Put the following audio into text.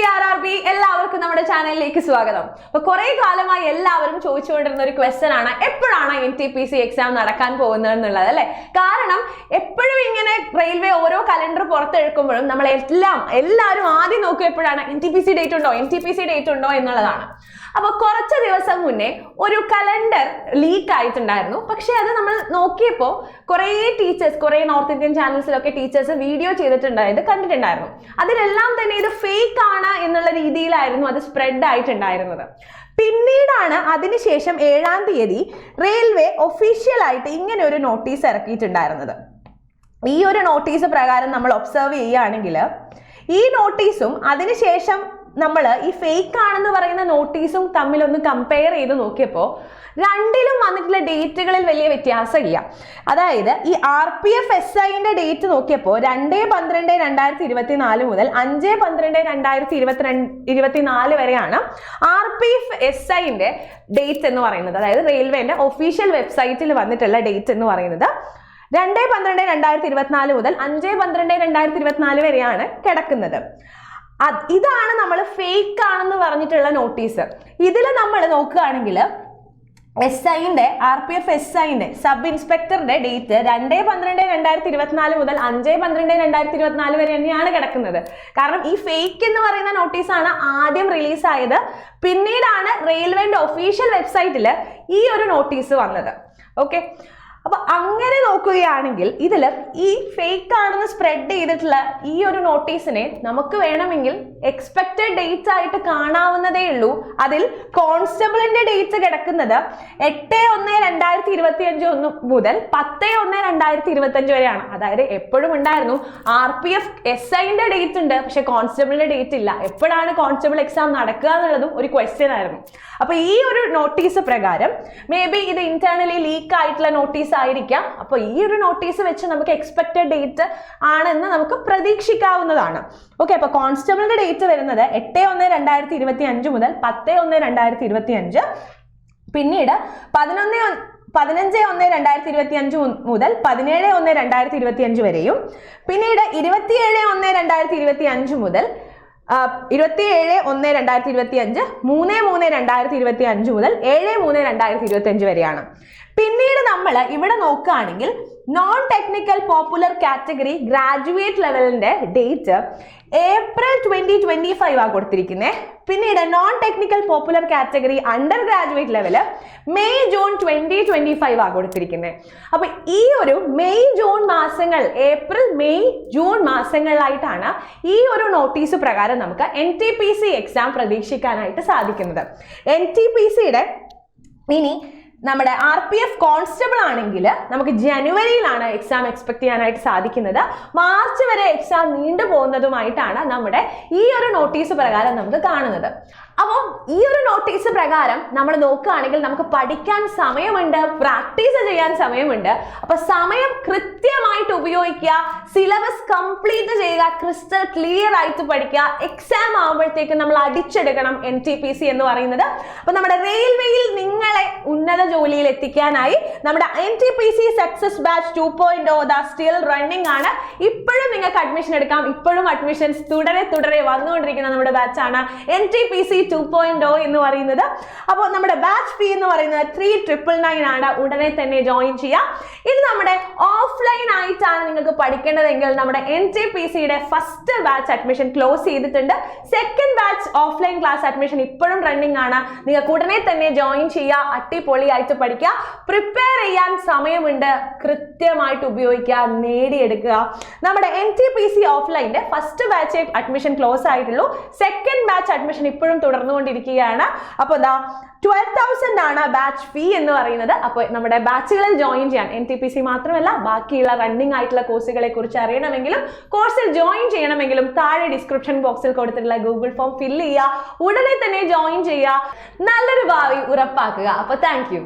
RRB എല്ലാവർക്കും നമ്മുടെ ചാനലിലേക്ക് സ്വാഗതം. അപ്പോൾ കുറേ കാലമായി എല്ലാവരും ചോദിച്ചുകൊണ്ടിരുന്ന ഒരു ക്വസ്റ്റ്യൻ ആണ് എപ്പോഴാണ് NTPC എക്സാം നടക്കാൻ പോകുന്നത് എന്നുള്ളത് അല്ലേ. കാരണം എപ്പോഴും ഇങ്ങനെ റെയിൽവേ ഓരോ കലണ്ടർ പുറത്തെടുക്കുമ്പോഴും നമ്മൾ എല്ലാവരും ആദ്യം നോക്കുക എപ്പോഴാണ് NTPC ഡേറ്റ് ഉണ്ടോ എന്നുള്ളതാണ്. അപ്പോൾ കുറച്ച് ദിവസം മുന്നേ ഒരു കലണ്ടർ ലീക്ക് ആയിട്ടുണ്ടായിരുന്നു. പക്ഷെ അത് നമ്മൾ നോക്കിയപ്പോൾ കുറേ ടീച്ചേഴ്സ്, കുറേ നോർത്ത് ഇന്ത്യൻ ചാനൽസിലൊക്കെ ടീച്ചേഴ്സ് വീഡിയോ കണ്ടിട്ടുണ്ടായിരുന്നു. അതിലെല്ലാം തന്നെ ഇത് ഫേക്ക് ആണ് എന്നുള്ള രീതിയിലായിരുന്നു അത് സ്പ്രെഡ് ആയിട്ടുണ്ടായിരുന്നത്. പിന്നീടാണ് അതിനുശേഷം 7-ാം തീയതി റെയിൽവേ ഒഫീഷ്യലായിട്ട് ഇങ്ങനെ ഒരു നോട്ടീസ് ഇറക്കിയിട്ടുണ്ടായിരുന്നത്. ഈ ഒരു നോട്ടീസ് പ്രകാരം നമ്മൾ ഒബ്സർവ് ചെയ്യുകയാണെങ്കിൽ ഈ നോട്ടീസും അതിനുശേഷം നമ്മൾ ഈ ഫേക്ക് ആണെന്ന് പറയുന്ന നോട്ടീസും തമ്മിലൊന്ന് കമ്പയർ ചെയ്ത് നോക്കിയപ്പോൾ രണ്ടിലും വന്നിട്ടുള്ള ഡേറ്റുകളിൽ വലിയ വ്യത്യാസമില്ല. അതായത് ഈ RPF SIന്റെ ഡേറ്റ് നോക്കിയപ്പോൾ 2/12/2024 മുതൽ 5/12/2024 വരെയാണ് RPF SIന്റെ ഡേറ്റ് എന്ന് പറയുന്നത്. അതായത് റെയിൽവേന്റെ ഒഫീഷ്യൽ വെബ്സൈറ്റിൽ വന്നിട്ടുള്ള ഡേറ്റ് എന്ന് പറയുന്നത് 2/12/2024 മുതൽ 5/12/2024 വരെയാണ് കിടക്കുന്നത്. ഇതാണ് നമ്മൾ ഫേക്ക് ആണെന്ന് പറഞ്ഞിട്ടുള്ള നോട്ടീസ്. ഇതിൽ നമ്മൾ നോക്കുകയാണെങ്കിൽ RPF SIന്റെ സബ് ഇൻസ്പെക്ടറുടെ ഡേറ്റ് 2/12/2024 മുതൽ 5/12/2024 വരെ തന്നെയാണ് കിടക്കുന്നത്. കാരണം ഈ ഫേക്ക് എന്ന് പറയുന്ന നോട്ടീസാണ് ആദ്യം റിലീസായത്. പിന്നീടാണ് റെയിൽവേന്റെ ഒഫീഷ്യൽ വെബ്സൈറ്റിൽ ഈ ഒരു നോട്ടീസ് വന്നത്. ഓക്കെ, അപ്പൊ അങ്ങനെ നോക്കുകയാണെങ്കിൽ ഇതിൽ ഈ ഫേക്ക് ആണെന്ന് സ്പ്രെഡ് ചെയ്തിട്ടുള്ള ഈ ഒരു നോട്ടീസിനെ നമുക്ക് വേണമെങ്കിൽ എക്സ്പെക്റ്റഡ് ഡേറ്റ് ആയിട്ട് കാണാവുന്നതേ ഉള്ളൂ. അതിൽ കോൺസ്റ്റബിളിന്റെ ഡേറ്റ് കിടക്കുന്നത് 8/1/2025 മുതൽ 10/1/2025 വരെയാണ്. അതായത് എപ്പോഴും ഉണ്ടായിരുന്നു RPF SIന്റെ ഡേറ്റ് ഉണ്ട്, പക്ഷെ കോൺസ്റ്റബിളിന്റെ ഡേറ്റ് ഇല്ല. എപ്പോഴാണ് കോൺസ്റ്റബിൾ എക്സാം നടക്കുക എന്നുള്ളതും ഒരു ക്വസ്റ്റ്യൻ ആയിരുന്നു. അപ്പൊ ഈ ഒരു നോട്ടീസ് പ്രകാരം മേ ബി ഇത് ഇന്റേണലി ലീക്ക് ആയിട്ടുള്ള നോട്ടീസ് ആയിരിക്കാം. അപ്പോൾ ഈ ഒരു നോട്ടീസ് വെച്ച് നമുക്ക് എക്സ്പെക്റ്റഡ് ഡേറ്റ് ആണെന്ന് നമുക്ക് പ്രതീക്ഷിക്കാവുന്നതാണ്. ഓക്കെ, അപ്പൊ കോൺസ്റ്റബിളിന്റെ ഡേറ്റ് വരുന്നത് 8/1/2025 മുതൽ 10/1/2025, പിന്നീട് 15/1/2025 മുതൽ 17/1/2025 വരെയും, പിന്നീട് 27/1/2025 മുതൽ 27/1/2025, 3/3/2025 മുതൽ 7/3/2025 വരെയാണ്. പിന്നീട് നമ്മൾ ഇവിടെ നോക്കുകയാണെങ്കിൽ non technical popular category graduate ലെവലിന്റെ ഡേറ്റ് April 2025 ആ കൊടുത്തിരിക്കുന്നത്. പിന്നീട് non technical popular category undergraduate level May June 2025 ആ കൊടുത്തിരിക്കുന്നത്. അപ്പൊ ഈ ഒരു മെയ് ജൂൺ മാസങ്ങൾ, April May June മാസങ്ങളിലായിട്ടാണ് ഈ ഒരു നോട്ടീസ് പ്രകാരം നമുക്ക് NTPC എക്സാം പ്രതീക്ഷിക്കാനായിട്ട് സാധിക്കുന്നത്. NTPCയുടെ ഇനി നമ്മുടെ RPF കോൺസ്റ്റബിൾ ആണെങ്കിൽ നമുക്ക് ജനുവരിയിലാണ് എക്സാം എക്സ്പെക്ട് ചെയ്യാനായിട്ട് സാധിക്കുന്നത്. മാർച്ച് വരെ എക്സാം നീണ്ടു പോകുന്നതുമായിട്ടാണ് നമ്മുടെ ഈ ഒരു നോട്ടീസ് പ്രകാരം നമുക്ക് കാണുന്നത്. അപ്പോൾ ഈ ഒരു നോട്ടീസ് പ്രകാരം നമ്മൾ നോക്കുകയാണെങ്കിൽ നമുക്ക് പഠിക്കാൻ സമയമുണ്ട്, പ്രാക്ടീസ് ചെയ്യാൻ സമയമുണ്ട്. അപ്പൊ സമയം കൃത്യമായിട്ട് ഉപയോഗിക്കുക, സിലബസ് കംപ്ലീറ്റ് ചെയ്യുക, ക്രിസ്റ്റൽ ക്ലിയർ ആയിട്ട് പഠിക്കുക. എക്സാം ആകുമ്പോഴത്തേക്ക് നമ്മൾ അടിച്ചെടുക്കണം NTPC എന്ന് പറയുന്നത്. അപ്പൊ നമ്മുടെ റെയിൽവേയിൽ നിങ്ങളെ ഉന്നത ജോലിയിൽ എത്തിക്കാനായി നമ്മുടെ NTPC success batch 2.0 still running ആണ്. ഇപ്പോഴും നിങ്ങൾക്ക് അഡ്മിഷൻ എടുക്കാം. ഇപ്പോഴും അഡ്മിഷൻസ് തുടരെ വന്നുകൊണ്ടിരിക്കുന്ന നമ്മുടെ ബാച്ചാണ് NTPC 2.0 എന്ന് പറയുന്നത്. അപ്പോൾ നമ്മുടെ ബാച്ച് ഫീ എന്ന് പറയുന്നത് 3,999 ആണ്. ഉടനെ തന്നെ ജോയിൻ ചെയ്യാം. ഇത് നമ്മുടെ ഓഫ്ലൈൻ ആയിട്ടാണ് നിങ്ങൾക്ക് പഠിക്കേണ്ടതെങ്കിൽ നമ്മുടെ NTPCയുടെ ഫസ്റ്റ് ബാച്ച് അഡ്മിഷൻ ക്ലോസ് ചെയ്തിട്ടുണ്ട്. Second batch offline class admission ഇപ്പോഴും റണ്ണിംഗ് ആണ്. നിങ്ങൾക്ക് ഉടനെ തന്നെ ജോയിൻ ചെയ്യുക. അടിപൊളിയായിട്ട് പഠിക്കുക. പ്രിപ്പയർ ചെയ്യാൻ സമയമുണ്ട്, കൃത്യമായിട്ട് ഉപയോഗിക്കുക, നേടിയെടുക്കുക. നമ്മുടെ NTPC ഓഫ്ലൈൻ്റെ ഫസ്റ്റ് ബാച്ച് അഡ്മിഷൻ ക്ലോസ് ആയിട്ടുള്ളൂ. സെക്കൻഡ് ബാച്ച് അഡ്മിഷൻ ഇപ്പോഴും തുടർന്നുകൊണ്ടിരിക്കുകയാണ്. അപ്പോൾ 12,000 ആണ് ബാച്ച് ഫീ എന്ന് പറയുന്നത്. അപ്പോൾ നമ്മുടെ ബാച്ചുകളിൽ ജോയിൻ ചെയ്യാൻ NTPC മാത്രമല്ല ബാക്കിയുള്ള റണ്ണിംഗ് ആയിട്ടുള്ള കോഴ്സുകളെ കുറിച്ച് അറിയണമെങ്കിലും കോഴ്സിൽ ജോയിൻ ചെയ്യണമെങ്കിലും താഴെ ഡിസ്ക്രിപ്ഷൻ ബോക്സിൽ കൊടുത്തിട്ടുള്ള ഗൂഗിൾ ഫോം ഫില്ല് ചെയ്യുക. ഉടനെ തന്നെ ജോയിൻ ചെയ്യുക. നല്ലൊരു ഭാവി ഉറപ്പാക്കുക. അപ്പോൾ താങ്ക് യു.